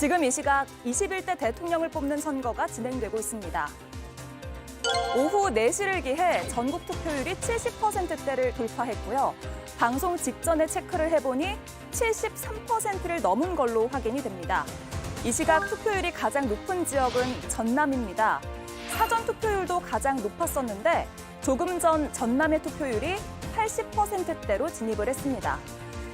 지금 이 시각 21대 대통령을 뽑는 선거가 진행되고 있습니다. 오후 4시를 기해 전국 투표율이 70%대를 돌파했고요. 방송 직전에 체크를 해보니 73%를 넘은 걸로 확인이 됩니다. 이 시각 투표율이 가장 높은 지역은 전남입니다. 사전 투표율도 가장 높았었는데 조금 전 전남의 투표율이 80%대로 진입을 했습니다.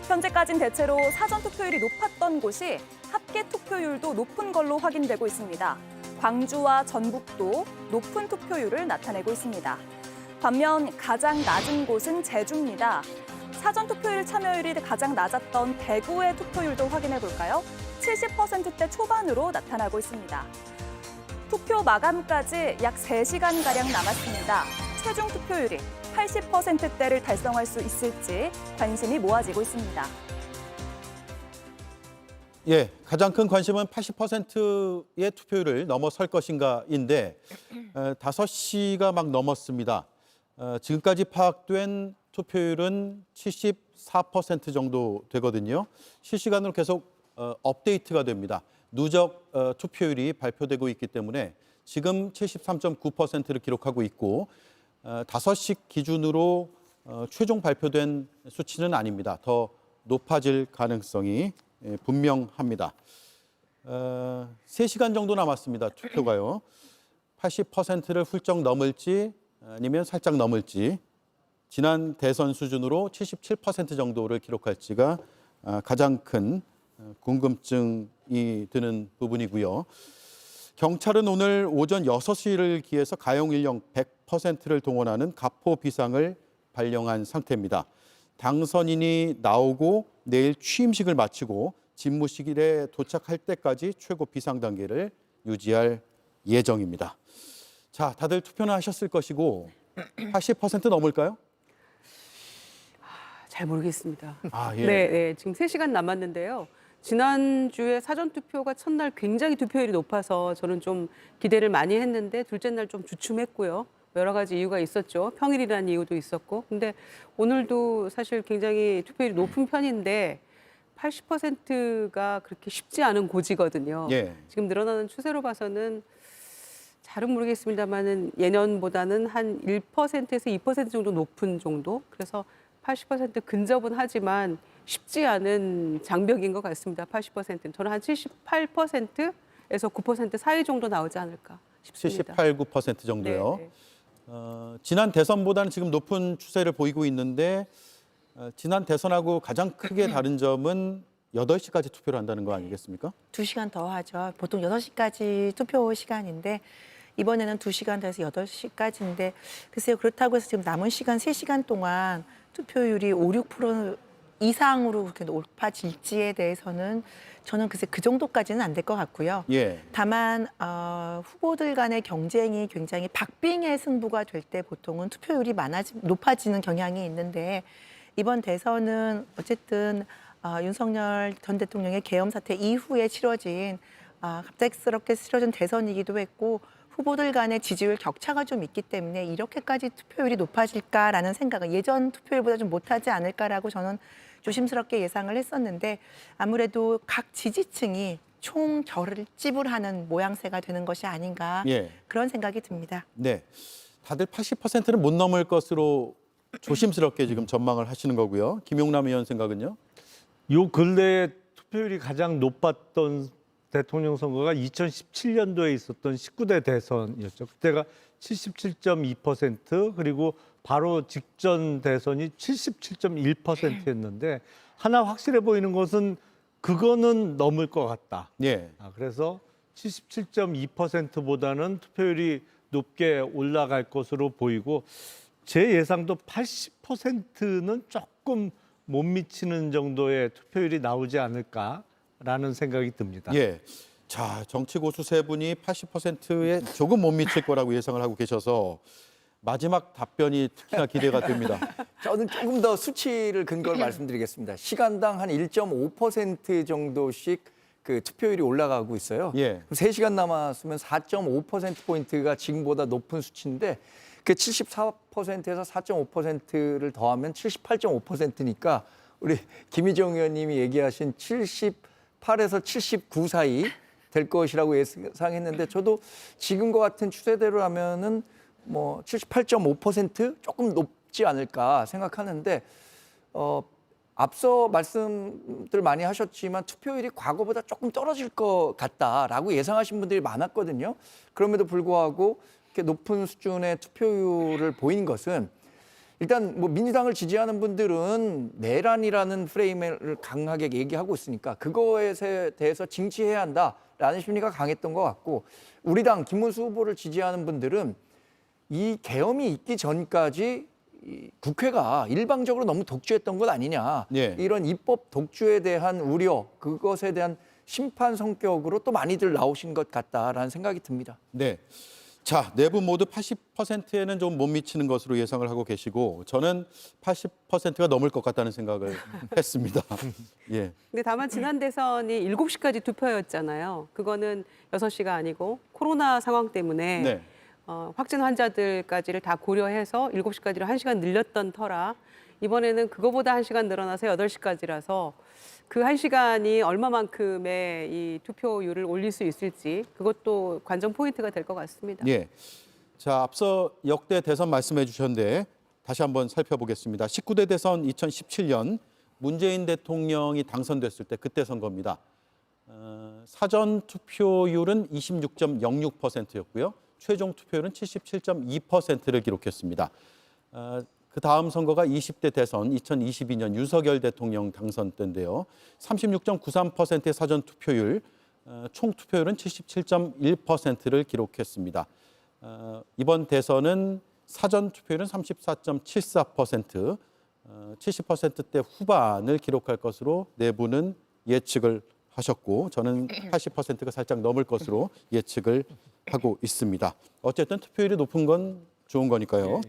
현재까지는 대체로 사전 투표율이 높았던 곳이 합계 투표율도 높은 걸로 확인되고 있습니다. 광주와 전북도 높은 투표율을 나타내고 있습니다. 반면 가장 낮은 곳은 제주입니다. 사전 투표율 참여율이 가장 낮았던 대구의 투표율도 확인해 볼까요? 70%대 초반으로 나타나고 있습니다. 투표 마감까지 약 3시간가량 남았습니다. 최종 투표율이 80%대를 달성할 수 있을지 관심이 모아지고 있습니다. 예, 가장 큰 관심은 80%의 투표율을 넘어설 것인가인데 5시가 막 넘었습니다. 지금까지 파악된 투표율은 74% 정도 되거든요. 실시간으로 계속 업데이트가 됩니다. 누적 투표율이 발표되고 있기 때문에 지금 73.9%를 기록하고 있고 5시 기준으로 최종 발표된 수치는 아닙니다. 더 높아질 가능성이 분명합니다. 3시간 정도 남았습니다. 투표가요. 80%를 훌쩍 넘을지 아니면 살짝 넘을지 지난 대선 수준으로 77% 정도를 기록할지가 가장 큰 궁금증이 드는 부분이고요. 경찰은 오늘 오전 6시를 기해서 가용 인력 100%를 동원하는 가포 비상을 발령한 상태입니다. 당선인이 나오고 내일 취임식을 마치고 집무실에 도착할 때까지 최고 비상 단계를 유지할 예정입니다. 자, 다들 투표는 하셨을 것이고 80% 넘을까요? 잘 모르겠습니다. 예. 네, 지금 3시간 남았는데요. 지난주에 사전투표가 첫날 굉장히 투표율이 높아서 저는 좀 기대를 많이 했는데 둘째 날 좀 주춤했고요. 여러 가지 이유가 있었죠. 평일이라는 이유도 있었고. 근데 오늘도 사실 굉장히 투표율이 높은 편인데 80%가 그렇게 쉽지 않은 고지거든요. 예. 지금 늘어나는 추세로 봐서는 잘은 모르겠습니다만은 예년보다는 한 1%에서 2% 정도 높은 정도. 그래서 80% 근접은 하지만 쉽지 않은 장벽인 것 같습니다. 80%는 저는 한 78%에서 9% 사이 정도 나오지 않을까 싶습니다. 78, 9% 정도요. 네. 지난 대선보다는 지금 높은 추세를 보이고 있는데 지난 대선하고 가장 크게 다른 점은 8시까지 투표를 한다는 거 아니겠습니까? 2시간 더 하죠. 보통 6시까지 투표 시간인데 이번에는 2시간 더해서 8시까지인데 글쎄요. 그렇다고 해서 지금 남은 시간 3시간 동안 투표율이 5, 6% 이상으로 그렇게 높아질지에 대해서는 저는 글쎄 그 정도까지는 안 될 것 같고요. 예. 다만 후보들 간의 경쟁이 굉장히 박빙의 승부가 될 때 보통은 투표율이 높아지는 경향이 있는데 이번 대선은 어쨌든 윤석열 전 대통령의 계엄 사태 이후에 치러진 갑작스럽게 치러진 대선이기도 했고 후보들 간의 지지율 격차가 좀 있기 때문에 이렇게까지 투표율이 높아질까라는 생각은 예전 투표율보다 좀 못하지 않을까라고 저는 조심스럽게 예상을 했었는데 아무래도 각 지지층이 총결집을 하는 모양새가 되는 것이 아닌가 예. 그런 생각이 듭니다. 네. 다들 80%는 못 넘을 것으로 조심스럽게 지금 전망을 하시는 거고요. 김용남 의원 생각은요? 요 근래에 투표율이 가장 높았던 대통령 선거가 2017년도에 있었던 19대 대선이었죠. 그때가 77.2% 그리고 바로 직전 대선이 77.1%였는데 하나 확실해 보이는 것은 그거는 넘을 것 같다. 예. 그래서 77.2%보다는 투표율이 높게 올라갈 것으로 보이고 제 예상도 80%는 조금 못 미치는 정도의 투표율이 나오지 않을까라는 생각이 듭니다. 예. 자, 정치 고수 세 분이 80%에 조금 못 미칠 거라고 예상을 하고 계셔서 마지막 답변이 특히나 기대가 됩니다. 저는 조금 더 수치를 근거로 말씀드리겠습니다. 시간당 한 1.5% 정도씩 그 투표율이 올라가고 있어요. 예. 3시간 남았으면 4.5%포인트가 지금보다 높은 수치인데 그 74%에서 4.5%를 더하면 78.5%니까 우리 김희정 의원님이 얘기하신 78에서 79 사이 될 것이라고 예상했는데 저도 지금과 같은 추세대로라면은 뭐 78.5% 조금 높지 않을까 생각하는데 앞서 말씀들 많이 하셨지만 투표율이 과거보다 조금 떨어질 것 같다라고 예상하신 분들이 많았거든요. 그럼에도 불구하고 이렇게 높은 수준의 투표율을 보인 것은 일단 뭐 민주당을 지지하는 분들은 내란이라는 프레임을 강하게 얘기하고 있으니까 그거에 대해서 징치해야 한다라는 심리가 강했던 것 같고 우리 당 김문수 후보를 지지하는 분들은 이 계엄이 있기 전까지 이 국회가 일방적으로 너무 독주했던 것 아니냐. 예. 이런 입법 독주에 대한 우려, 그것에 대한 심판 성격으로 또 많이들 나오신 것 같다라는 생각이 듭니다. 네. 자, 네 분 모두 80%에는 좀 못 미치는 것으로 예상을 하고 계시고 저는 80%가 넘을 것 같다는 생각을 했습니다. 예. 근데 다만 지난 대선이 7시까지 투표였잖아요. 그거는 6시가 아니고 코로나 상황 때문에 네. 확진 환자들까지를 다 고려해서 7시까지로 1시간 늘렸던 터라 이번에는 그거보다 1시간 늘어나서 8시까지라서 그 1시간이 얼마만큼의 이 투표율을 올릴 수 있을지 그것도 관전 포인트가 될 것 같습니다. 예. 자, 앞서 역대 대선 말씀해 주셨는데 다시 한번 살펴보겠습니다. 19대 대선 2017년 문재인 대통령이 당선됐을 때 그때 선거입니다. 사전 투표율은 26.06%였고요. 최종 투표율은 77.2%를 기록했습니다. 그 다음 선거가 20대 대선 2022년 윤석열 대통령 당선 때인데요. 36.93%의 사전 투표율, 총 투표율은 77.1%를 기록했습니다. 이번 대선은 사전 투표율은 34.74%, 70%대 후반을 기록할 것으로 네 분은 예측을 하셨고 저는 80%가 살짝 넘을 것으로 예측을 하고 있습니다. 어쨌든 투표율이 높은 건 좋은 거니까요.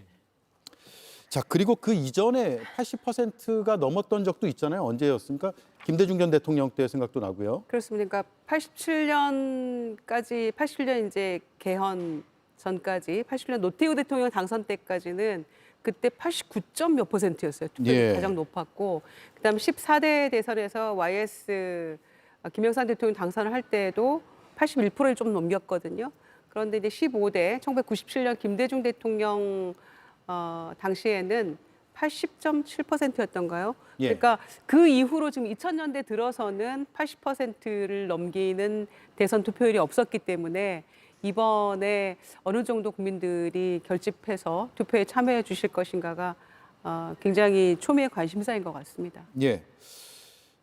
자, 그리고 그 이전에 80%가 넘었던 적도 있잖아요. 언제였습니까? 김대중 전 대통령 때 생각도 나고요. 그렇습니다. 그러니까 87년 이제 개헌 전까지 87년 노태우 대통령 당선 때까지는 그때 89점 몇 %였어요. 투표율이 예. 가장 높았고 그다음 14대 대선에서 YS 김영삼 대통령 당선을 할 때도 81%를 좀 넘겼거든요. 그런데 이제 15대 1997년 김대중 대통령 당시에는 80.7%였던가요? 예. 그러니까 그 이후로 지금 2000년대 들어서는 80%를 넘기는 대선 투표율이 없었기 때문에 이번에 어느 정도 국민들이 결집해서 투표에 참여해 주실 것인가가 굉장히 초미의 관심사인 것 같습니다. 예.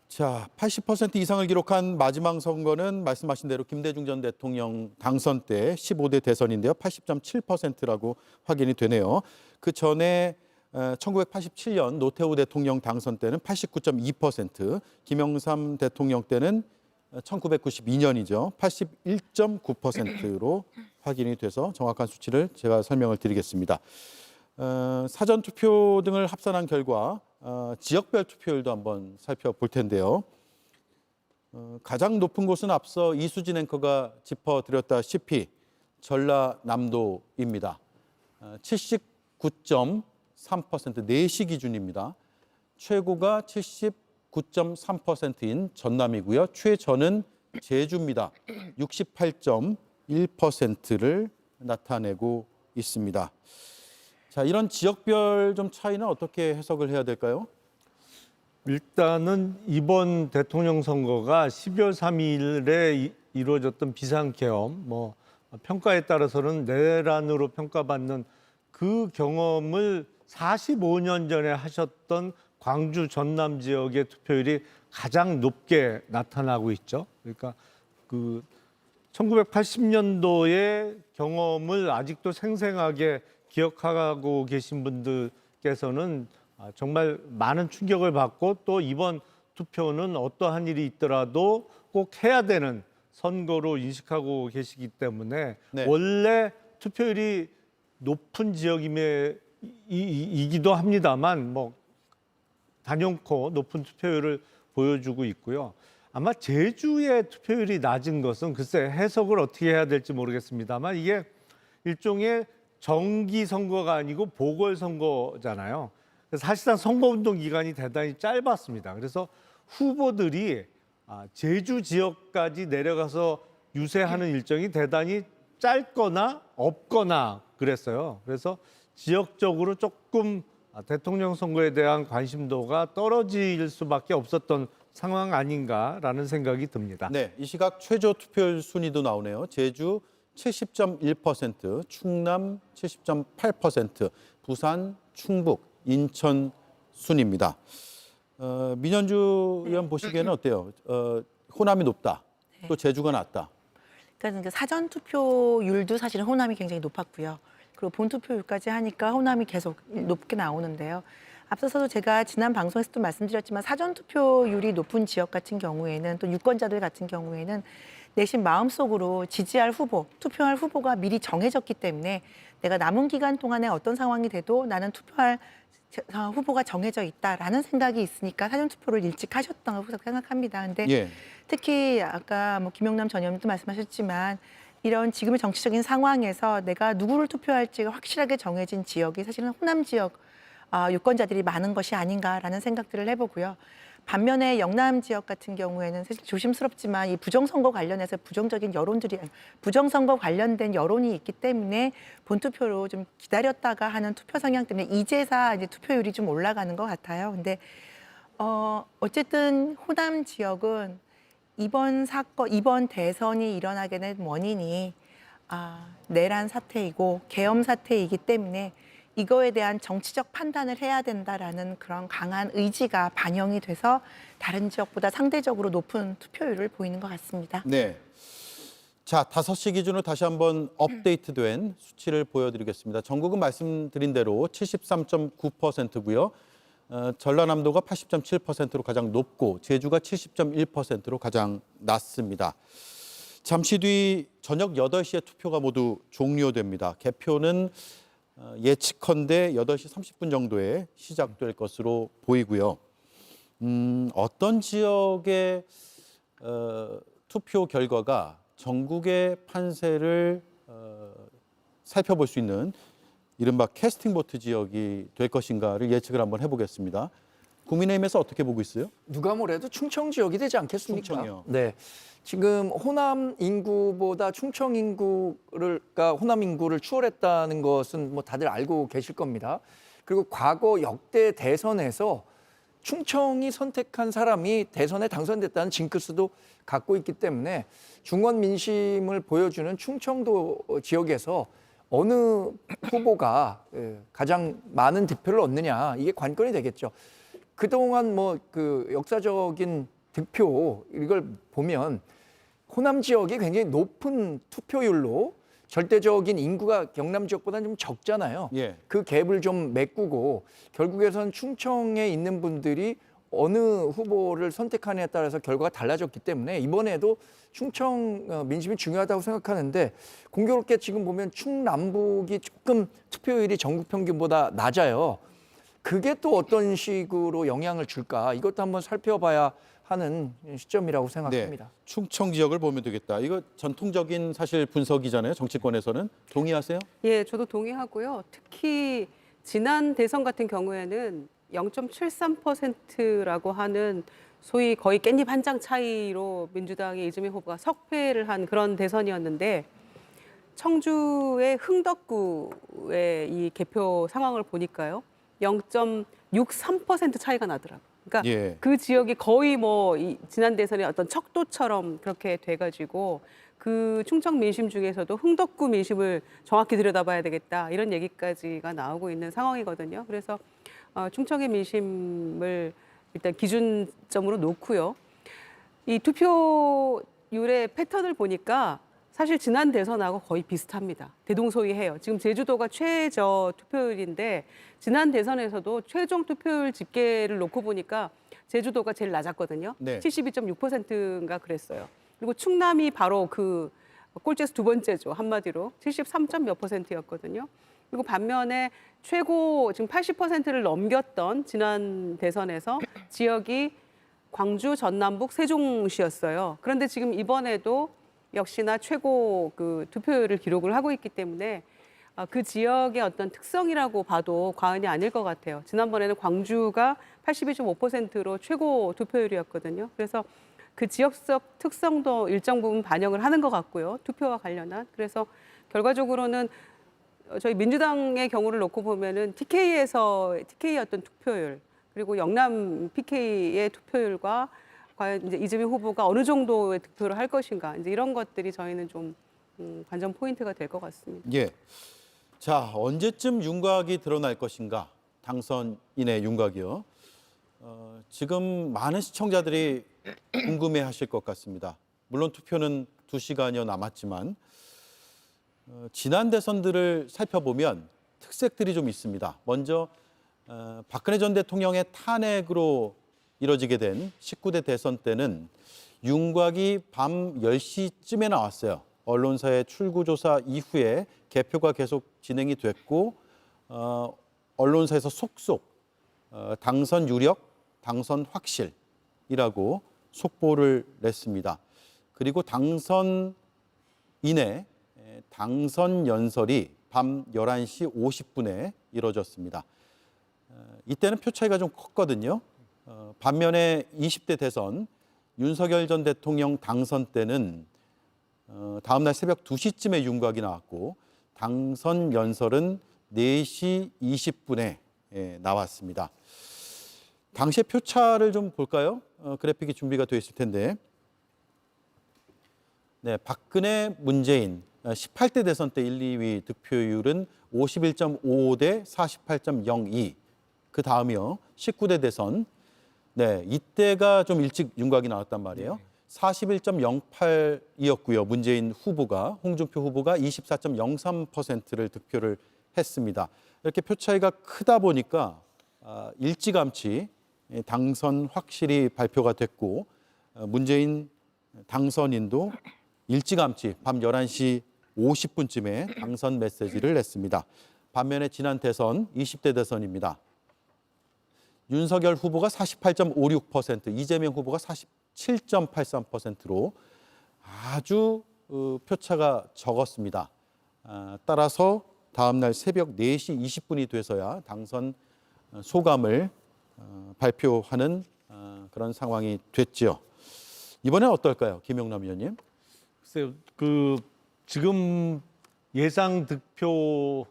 자, 80% 이상을 기록한 마지막 선거는 말씀하신 대로 김대중 전 대통령 당선 때 15대 대선인데요. 80.7%라고 확인이 되네요. 그 전에 1987년 노태우 대통령 당선 때는 89.2%, 김영삼 대통령 때는 1992년이죠. 81.9%로 확인이 돼서 정확한 수치를 제가 설명을 드리겠습니다. 사전 투표 등을 합산한 결과 지역별 투표율도 한번 살펴볼 텐데요. 가장 높은 곳은 앞서 이수진 앵커가 짚어드렸다시피 전라남도입니다. 79.3%, 4시 기준입니다. 최고가 79.3%인 전남이고요. 최저는 제주입니다. 68.1%를 나타내고 있습니다. 자, 이런 지역별 좀 차이는 어떻게 해석을 해야 될까요? 일단은 이번 대통령 선거가 12월 3일에 이루어졌던 비상계엄, 뭐 평가에 따라서는 내란으로 평가받는 그 경험을 45년 전에 하셨던 광주 전남 지역의 투표율이 가장 높게 나타나고 있죠. 그러니까 그 1980년도의 경험을 아직도 생생하게 기억하고 계신 분들께서는 정말 많은 충격을 받고 또 이번 투표는 어떠한 일이 있더라도 꼭 해야 되는 선거로 인식하고 계시기 때문에 네. 원래 투표율이 높은 지역이기도 합니다만 뭐 단연코 높은 투표율을 보여주고 있고요. 아마 제주의 투표율이 낮은 것은 글쎄 해석을 어떻게 해야 될지 모르겠습니다만 이게 일종의 정기 선거가 아니고 보궐선거잖아요. 그래서 사실상 선거운동 기간이 대단히 짧았습니다. 그래서 후보들이 제주 지역까지 내려가서 유세하는 일정이 대단히 짧거나 없거나 그랬어요. 그래서 지역적으로 조금 대통령 선거에 대한 관심도가 떨어질 수밖에 없었던 상황 아닌가라는 생각이 듭니다. 네, 이 시각 최저 투표율 순위도 나오네요. 제주 70.1%, 충남 70.8%, 부산, 충북, 인천 순입니다. 민현주 의원 보시기에는 어때요? 호남이 높다, 또 제주가 낮다. 그러니까 사전 투표율도 사실은 호남이 굉장히 높았고요. 그리고 본 투표율까지 하니까 호남이 계속 높게 나오는데요. 앞서서도 제가 지난 방송에서도 말씀드렸지만 사전 투표율이 높은 지역 같은 경우에는 또 유권자들 같은 경우에는 내심 마음속으로 지지할 후보, 투표할 후보가 미리 정해졌기 때문에 내가 남은 기간 동안에 어떤 상황이 돼도 나는 투표할 후보가 정해져 있다라는 생각이 있으니까 사전 투표를 일찍 하셨다고 생각합니다. 근데 예. 특히 아까 뭐 김용남 전 의원님도 말씀하셨지만 이런 지금의 정치적인 상황에서 내가 누구를 투표할지가 확실하게 정해진 지역이 사실은 호남 지역 유권자들이 많은 것이 아닌가라는 생각들을 해보고요. 반면에 영남 지역 같은 경우에는 사실 조심스럽지만 이 부정선거 관련해서 부정선거 관련된 여론이 있기 때문에 본투표로 좀 기다렸다가 하는 투표 성향 때문에 이제서 이제 투표율이 좀 올라가는 것 같아요. 근데 어쨌든 호남 지역은 이번 대선이 일어나게 된 원인이 내란 사태이고 계엄 사태이기 때문에 이거에 대한 정치적 판단을 해야 된다라는 그런 강한 의지가 반영이 돼서 다른 지역보다 상대적으로 높은 투표율을 보이는 것 같습니다. 네. 자, 5시 기준으로 다시 한번 업데이트된 수치를 보여드리겠습니다. 전국은 말씀드린 대로 73.9%고요. 전라남도가 80.7%로 가장 높고 제주가 70.1%로 가장 낮습니다. 잠시 뒤 저녁 8시에 투표가 모두 종료됩니다. 개표는 예측컨대 8시 30분 정도에 시작될 것으로 보이고요. 어떤 지역의 투표 결과가 전국의 판세를 살펴볼 수 있는 이른바 캐스팅 보트 지역이 될 것인가를 예측을 한번 해보겠습니다. 국민의힘에서 어떻게 보고 있어요? 누가 뭐래도 충청 지역이 되지 않겠습니까? 충청이요. 네. 지금 호남 인구보다 충청 인구가 호남 인구를 추월했다는 것은 뭐 다들 알고 계실 겁니다. 그리고 과거 역대 대선에서 충청이 선택한 사람이 대선에 당선됐다는 징크스도 갖고 있기 때문에 중원 민심을 보여주는 충청도 지역에서 어느 후보가 가장 많은 득표를 얻느냐 이게 관건이 되겠죠. 그동안 뭐 그 역사적인 득표 이걸 보면 호남 지역이 굉장히 높은 투표율로 절대적인 인구가 경남 지역보다는 좀 적잖아요. 예. 그 갭을 좀 메꾸고 결국에선 충청에 있는 분들이 어느 후보를 선택하느냐에 따라서 결과가 달라졌기 때문에 이번에도 충청 민심이 중요하다고 생각하는데 공교롭게 지금 보면 충남북이 조금 투표율이 전국 평균보다 낮아요. 그게 또 어떤 식으로 영향을 줄까 이것도 한번 살펴봐야 하는 시점이라고 생각합니다. 네, 충청 지역을 보면 되겠다. 이거 전통적인 사실 분석이잖아요. 정치권에서는. 동의하세요? 예, 저도 동의하고요. 특히 지난 대선 같은 경우에는 0.73%라고 하는 소위 거의 깻잎 한 장 차이로 민주당의 이재명 후보가 석패를 한 그런 대선이었는데 청주의 흥덕구의 이 개표 상황을 보니까요. 0.63% 차이가 나더라고요. 그러니까 예. 그 지역이 거의 뭐 지난 대선의 어떤 척도처럼 그렇게 돼가지고 그 충청 민심 중에서도 흥덕구 민심을 정확히 들여다봐야 되겠다 이런 얘기까지가 나오고 있는 상황이거든요. 그래서 충청의 민심을 일단 기준점으로 놓고요. 이 투표율의 패턴을 보니까 사실 지난 대선하고 거의 비슷합니다. 대동소이해요. 지금 제주도가 최저 투표율인데 지난 대선에서도 최종 투표율 집계를 놓고 보니까 제주도가 제일 낮았거든요. 네. 72.6%인가 그랬어요. 그리고 충남이 바로 그 꼴찌에서 두 번째죠. 한마디로 73점 몇 %였거든요. 그리고 반면에 최고 지금 80%를 넘겼던 지난 대선에서 지역이 광주, 전남북, 세종시였어요. 그런데 지금 이번에도 역시나 최고 그 투표율을 기록을 하고 있기 때문에 그 지역의 어떤 특성이라고 봐도 과언이 아닐 것 같아요. 지난번에는 광주가 82.5%로 최고 투표율이었거든요. 그래서 그 지역적 특성도 일정 부분 반영을 하는 것 같고요. 투표와 관련한. 그래서 결과적으로는 저희 민주당의 경우를 놓고 보면은 TK의 어떤 투표율 그리고 영남 PK의 투표율과 과연 이제 이재명 후보가 어느 정도의 득표를 할 것인가 이제 이런 것들이 저희는 좀 관전 포인트가 될 것 같습니다. 예. 자, 언제쯤 윤곽이 드러날 것인가? 당선인의 윤곽이요. 지금 많은 시청자들이 궁금해하실 것 같습니다. 물론 투표는 2시간여 남았지만 지난 대선들을 살펴보면 특색들이 좀 있습니다. 먼저 박근혜 전 대통령의 탄핵으로 이뤄지게 된 19대 대선 때는 윤곽이 밤 10시쯤에 나왔어요. 언론사의 출구조사 이후에 개표가 계속 진행이 됐고 언론사에서 속속 당선 유력, 당선 확실이라고 속보를 냈습니다. 그리고 당선 이내 당선 연설이 밤 11시 50분에 이뤄졌습니다. 이때는 표 차이가 좀 컸거든요. 반면에 20대 대선 윤석열 전 대통령 당선 때는 다음 날 새벽 2시쯤에 윤곽이 나왔고 당선 연설은 4시 20분에 나왔습니다. 당시의 표차를 좀 볼까요? 그래픽이 준비가 되어 있을 텐데. 네, 박근혜, 문재인 18대 대선 때 1, 2위 득표율은 51.55 대 48.02. 그 다음이요. 19대 대선. 네, 이때가 좀 일찍 윤곽이 나왔단 말이에요. 41.08이었고요. 문재인 후보가, 홍준표 후보가 24.03%를 득표를 했습니다. 이렇게 표 차이가 크다 보니까 일찌감치 당선 확실히 발표가 됐고 문재인 당선인도 일찌감치 밤 11시 50분쯤에 당선 메시지를 냈습니다. 반면에 지난 대선 20대 대선입니다. 윤석열 후보가 48.56%, 이재명 후보가 47.83%로 아주 표차가 적었습니다. 따라서 다음 날 새벽 4시 20분이 돼서야 당선 소감을 발표하는 그런 상황이 됐죠. 이번엔 어떨까요, 김영남 의원님? 글쎄요, 지금 예상 득표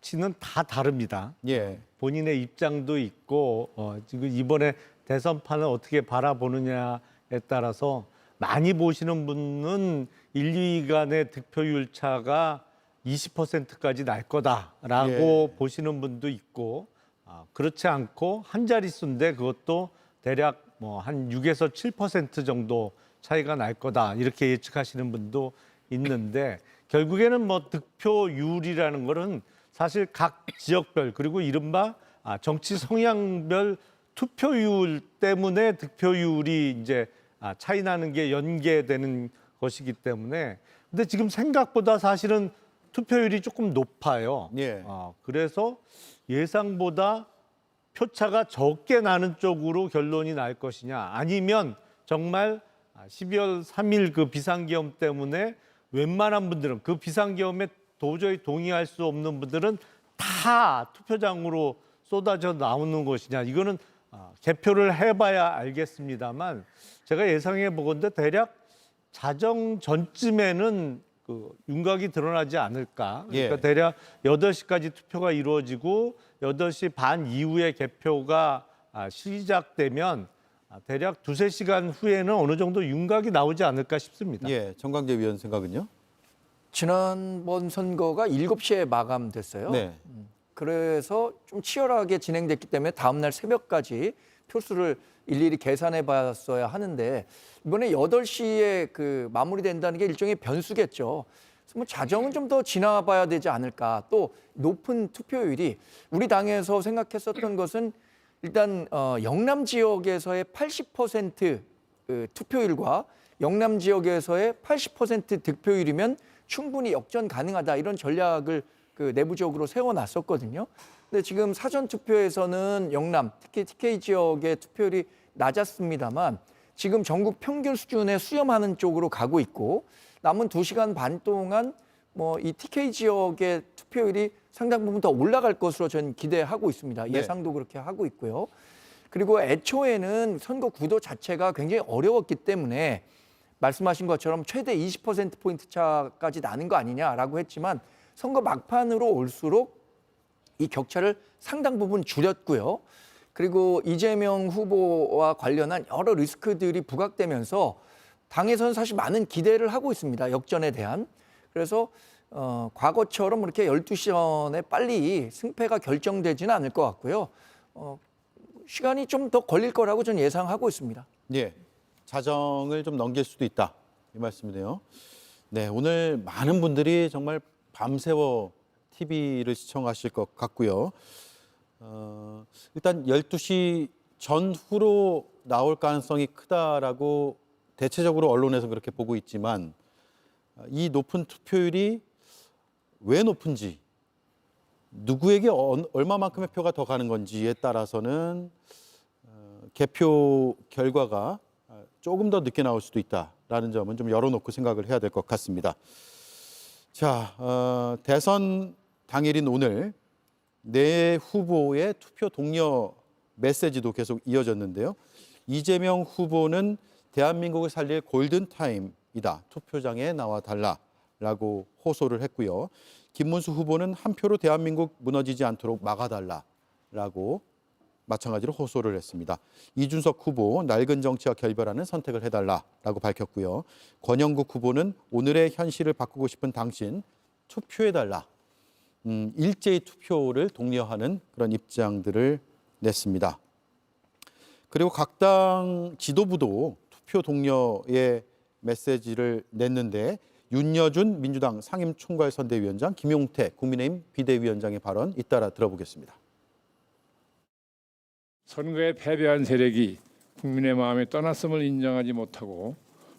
치는 다 다릅니다. 예, 본인의 입장도 있고 지금 이번에 대선판을 어떻게 바라보느냐에 따라서 많이 보시는 분은 1, 2위 간의 득표율 차가 20%까지 날 거다라고 보시는 분도 있고 그렇지 않고 한 자릿수인데 그것도 대략 뭐 한 6에서 7% 정도 차이가 날 거다 이렇게 예측하시는 분도 있는데 결국에는 뭐 득표율이라는 거는 사실 각 지역별 그리고 이른바 정치 성향별 투표율 때문에 득표율이 이제 차이 나는 게 연계되는 것이기 때문에 근데 지금 생각보다 사실은 투표율이 조금 높아요. 예. 그래서 예상보다 표차가 적게 나는 쪽으로 결론이 날 것이냐 아니면 정말 12월 3일 그 비상계엄 때문에 웬만한 분들은 그 비상계엄에 도저히 동의할 수 없는 분들은 다 투표장으로 쏟아져 나오는 것이냐 이거는 개표를 해봐야 알겠습니다만 제가 예상해 보건대 대략 자정 전쯤에는 그 윤곽이 드러나지 않을까. 그러니까 예. 대략 8시까지 투표가 이루어지고 8시 반 이후에 개표가 시작되면 대략 2-3시간 후에는 어느 정도 윤곽이 나오지 않을까 싶습니다. 예, 정광재 위원 생각은요? 지난번 선거가 7시에 마감됐어요. 네. 그래서 좀 치열하게 진행됐기 때문에 다음 날 새벽까지 표수를 일일이 계산해 봤어야 하는데 이번에 8시에 그 마무리된다는 게 일종의 변수겠죠. 그래서 뭐 자정은 좀 더 지나봐야 되지 않을까. 또 높은 투표율이 우리 당에서 생각했었던 것은 일단 영남 지역에서의 80% 투표율과 영남 지역에서의 80% 득표율이면 충분히 역전 가능하다 이런 전략을 그 내부적으로 세워놨었거든요. 근데 지금 사전 투표에서는 영남, 특히 TK 지역의 투표율이 낮았습니다만 지금 전국 평균 수준에 수렴하는 쪽으로 가고 있고 남은 2시간 반 동안 뭐 이 TK 지역의 투표율이 상당 부분 더 올라갈 것으로 저는 기대하고 있습니다. 예상도 그렇게 하고 있고요. 그리고 애초에는 선거 구도 자체가 굉장히 어려웠기 때문에 말씀하신 것처럼 최대 20%포인트 차까지 나는 거 아니냐라고 했지만 선거 막판으로 올수록 이 격차를 상당 부분 줄였고요. 그리고 이재명 후보와 관련한 여러 리스크들이 부각되면서 당에서는 사실 많은 기대를 하고 있습니다. 역전에 대한. 그래서 과거처럼 이렇게 12시 전에 빨리 승패가 결정되지는 않을 것 같고요. 시간이 좀 더 걸릴 거라고 저는 예상하고 있습니다. 예, 자정을 좀 넘길 수도 있다 이 말씀이네요. 네, 오늘 많은 분들이 정말 밤새워 TV를 시청하실 것 같고요. 일단 12시 전후로 나올 가능성이 크다라고 대체적으로 언론에서 그렇게 보고 있지만 이 높은 투표율이 왜 높은지, 누구에게 얼마만큼의 표가 더 가는 건지에 따라서는 개표 결과가 조금 더 늦게 나올 수도 있다라는 점은 좀 열어놓고 생각을 해야 될 것 같습니다. 자, 대선 당일인 오늘 네 후보의 투표 독려 메시지도 계속 이어졌는데요. 이재명 후보는 대한민국을 살릴 골든타임이다. 투표장에 나와 달라라고 호소를 했고요. 김문수 후보는 한 표로 대한민국 무너지지 않도록 막아달라라고 마찬가지로 호소를 했습니다. 이준석 후보 낡은 정치와 결별하는 선택을 해달라라고 밝혔고요. 권영국 후보는 오늘의 현실을 바꾸고 싶은 당신 투표해달라. 일제히 투표를 독려하는 그런 입장들을 냈습니다. 그리고 각 당 지도부도 투표 독려의 메시지를 냈는데 윤여준 민주당 상임총괄선대위원장, 김용태 국민의힘 비대위원장의 발언 잇따라 들어보겠습니다. 선거에 패배한 세력이 국민의 마음에 떠났음을 인정하지 못하고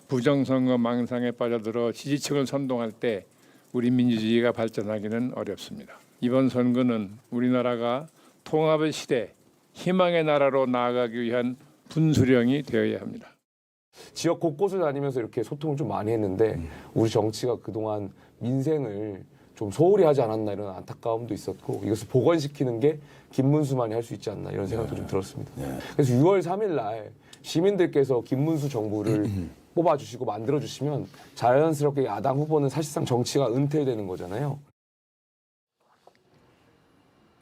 부정선거 망상에 빠져들어 지지층을 선동할 때 우리 민주주의가 발전하기는 어렵습니다. 이번 선거는 우리나라가 통합의 시대, 희망의 나라로 나아가기 위한 분수령이 되어야 합니다. 지역 곳곳을 다니면서 이렇게 소통을 좀 많이 했는데 우리 정치가 그동안 민생을 좀 소홀히 하지 않았나 이런 안타까움도 있었고 이것을 복원시키는 게 김문수만이 할 수 있지 않나 이런 생각도 좀 들었습니다. 그래서 6월 3일 날 시민들께서 김문수 정부를 뽑아주시고 만들어주시면 자연스럽게 야당 후보는 사실상 정치가 은퇴되는 거잖아요.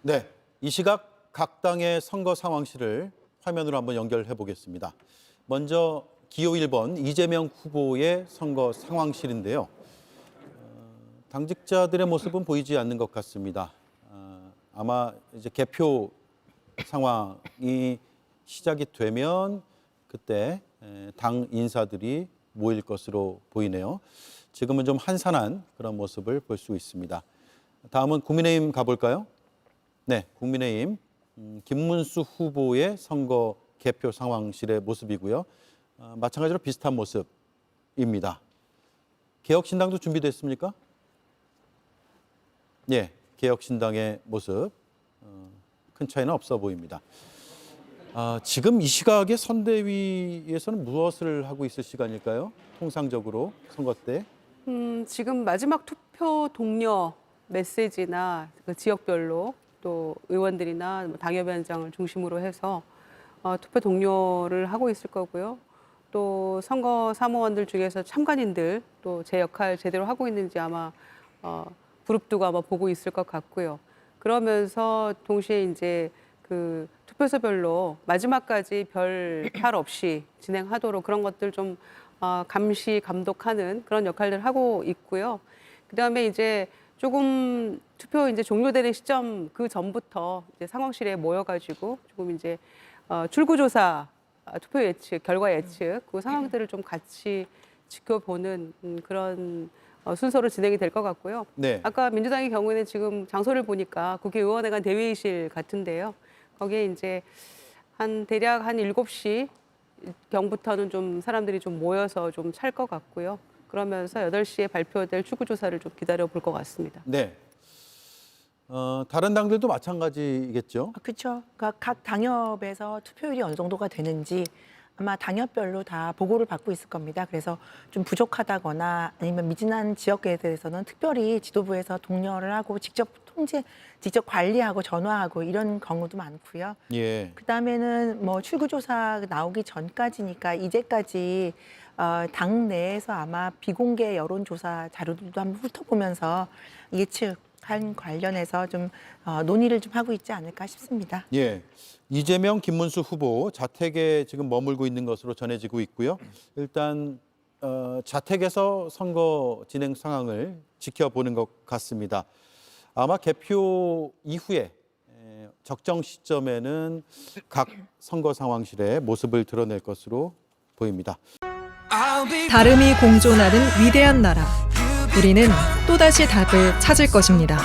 네, 이 시각 각 당의 선거 상황실을 화면으로 한번 연결해 보겠습니다. 먼저 기호 1번 이재명 후보의 선거 상황실인데요. 당직자들의 모습은 보이지 않는 것 같습니다. 아마 이제 개표 상황이 시작이 되면 그때 당 인사들이 모일 것으로 보이네요. 지금은 좀 한산한 그런 모습을 볼 수 있습니다. 다음은 국민의힘 가볼까요? 네, 국민의힘 김문수 후보의 선거 개표 상황실의 모습이고요. 마찬가지로 비슷한 모습입니다. 개혁신당도 준비됐습니까? 예, 개혁신당의 모습 큰 차이는 없어 보입니다. 지금 이 시각에 선대위에서는 무엇을 하고 있을 시간일까요? 통상적으로 선거 때. 지금 마지막 투표 독려 메시지나 그 지역별로 또 의원들이나 당협위원장을 중심으로 해서 투표 독려를 하고 있을 거고요. 또 선거 사무원들 중에서 참관인들 또 제 역할 제대로 하고 있는지 아마 부릅두고 아마 보고 있을 것 같고요. 그러면서 동시에 이제 그 투표소별로 마지막까지 별 탈 없이 진행하도록 그런 것들 좀 감시 감독하는 그런 역할들 하고 있고요. 그다음에 이제 조금 투표 이제 종료되는 시점 그 전부터 이제 상황실에 모여가지고 조금 이제 출구조사, 투표 예측, 결과 예측 그 상황들을 좀 같이 지켜보는 그런 순서로 진행이 될 것 같고요. 네. 아까 민주당의 경우에는 지금 장소를 보니까 국회의원회관 대회의실 같은데요. 거기에 이제 대략 한 7시 경부터는 좀 사람들이 좀 모여서 좀 찰 것 같고요. 그러면서 8시에 발표될 출구조사를 좀 기다려 볼 것 같습니다. 네. 다른 당들도 마찬가지겠죠? 그렇죠. 그러니까 각 당협에서 투표율이 어느 정도가 되는지 아마 당협별로 다 보고를 받고 있을 겁니다. 그래서 좀 부족하다거나 아니면 미진한 지역에 대해서는 특별히 지도부에서 독려를 하고 직접 직접 관리하고 전화하고 이런 경우도 많고요. 예. 그다음에는 뭐 출구조사 나오기 전까지니까 이제까지 당 내에서 아마 비공개 여론조사 자료들도 한번 훑어보면서 예측한 관련해서 좀 논의를 좀 하고 있지 않을까 싶습니다. 예. 이재명, 김문수 후보 자택에 지금 머물고 있는 것으로 전해지고 있고요. 일단 자택에서 선거 진행 상황을 지켜보는 것 같습니다. 아마 개표 이후에 적정 시점에는 각 선거 상황실에 모습을 드러낼 것으로 보입니다. 다름이 공존하는 위대한 나라. 우리는 또다시 답을 찾을 것입니다.